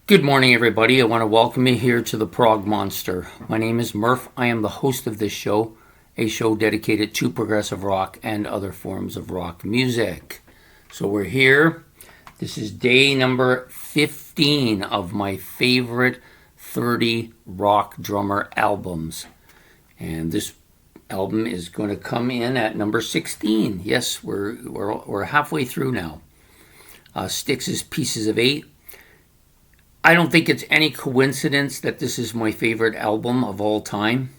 Good morning, everybody. I want to welcome you here to the Prog Monster. My name is Murph. I am the host of this show, a show dedicated to progressive rock and other forms of rock music. So we're here. This is day number 15 of my favorite 30 rock drummer albums. And this album is going to come in at number 16. Yes, we're halfway through now. STYX's Pieces of Eight. I don't think it's any coincidence that this is my favorite album of all time.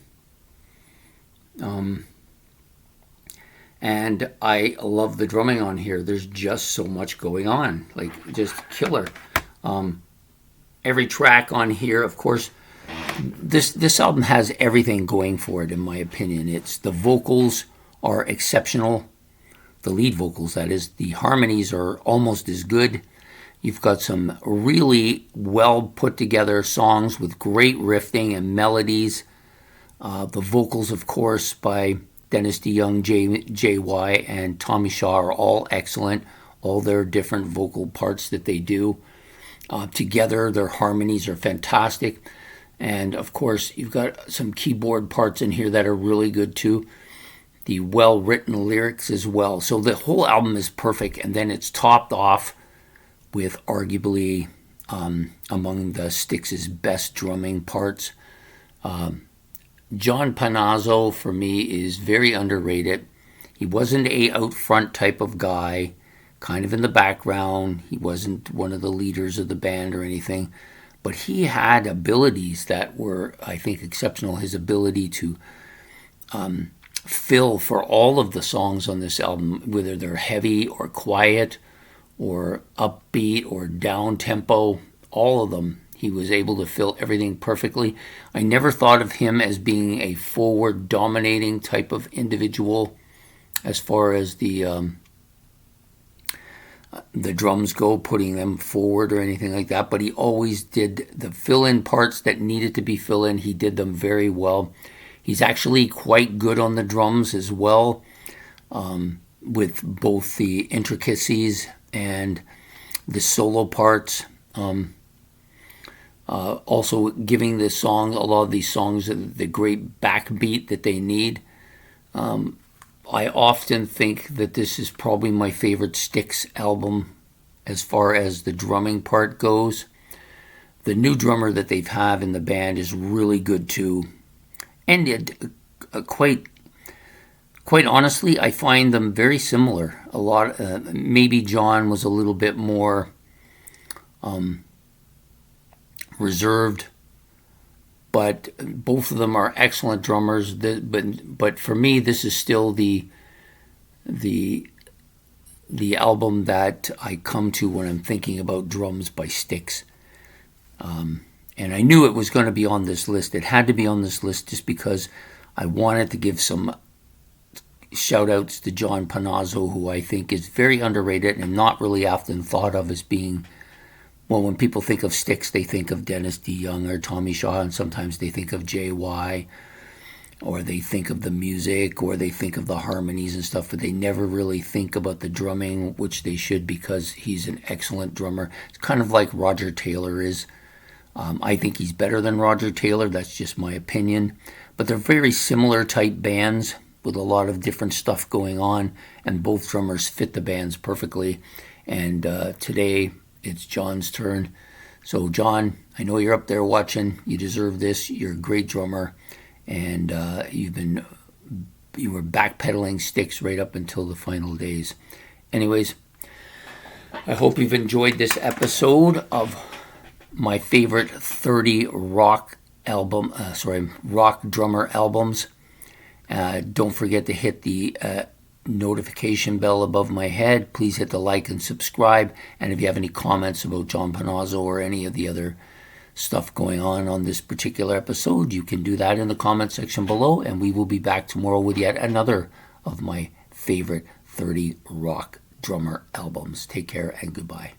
And I love the drumming on here. There's just so much going on, like just killer. Every track on here, of course, this album has everything going for it, in my opinion. It's the vocals are exceptional. The lead vocals, that is. The harmonies are almost as good. You've got some really well put together songs with great riffing and melodies. The vocals, of course, by Dennis DeYoung, JY, and Tommy Shaw are all excellent. All their different vocal parts that they do. Together, their harmonies are fantastic. And, of course, you've got some keyboard parts in here that are really good, too. The well-written lyrics as well. So the whole album is perfect, and then it's topped off with arguably among the STYX's best drumming parts. John Panazzo, for me, is very underrated. He wasn't a out front type of guy, kind of in the background. He wasn't one of the leaders of the band or anything, but he had abilities that were, I think, exceptional. His ability to fill for all of the songs on this album, whether they're heavy or quiet, or upbeat or down tempo, all of them. He was able to fill everything perfectly. I never thought of him as being a forward dominating type of individual as far as the drums go, putting them forward or anything like that, but he always did the fill-in parts that needed to be filled in. He did them very well. He's actually quite good on the drums as well, with both the intricacies and the solo parts, also giving a lot of these songs the great backbeat that they need. I often think that this is probably my favorite STYX album as far as the drumming part goes. The new drummer that they've had in the band is really good too, and Quite honestly, I find them very similar. A lot, maybe John was a little bit more reserved, but both of them are excellent drummers. But for me, this is still the album that I come to when I'm thinking about drums by STYX. And I knew it was going to be on this list. It had to be on this list just because I wanted to give some shout outs to John Panazzo, who I think is very underrated and not really often thought of as being, well, when people think of STYX, they think of Dennis DeYoung or Tommy Shaw, and sometimes they think of JY, or they think of the music, or they think of the harmonies and stuff, but they never really think about the drumming, which they should, because he's an excellent drummer. It's kind of like Roger Taylor is. I think he's better than Roger Taylor. That's just my opinion. But they're very similar type bands, with a lot of different stuff going on, and both drummers fit the bands perfectly. And today it's John's turn. So John, I know you're up there watching. You deserve this. You're a great drummer, and you were backpedaling STYX right up until the final days. Anyways, I hope you've enjoyed this episode of my favorite 30 rock drummer albums. Don't forget to hit the notification bell above my head. Please hit the like and subscribe. And if you have any comments about John Panazzo or any of the other stuff going on this particular episode, you can do that in the comment section below. And we will be back tomorrow with yet another of my favorite 30 rock drummer albums. Take care and goodbye.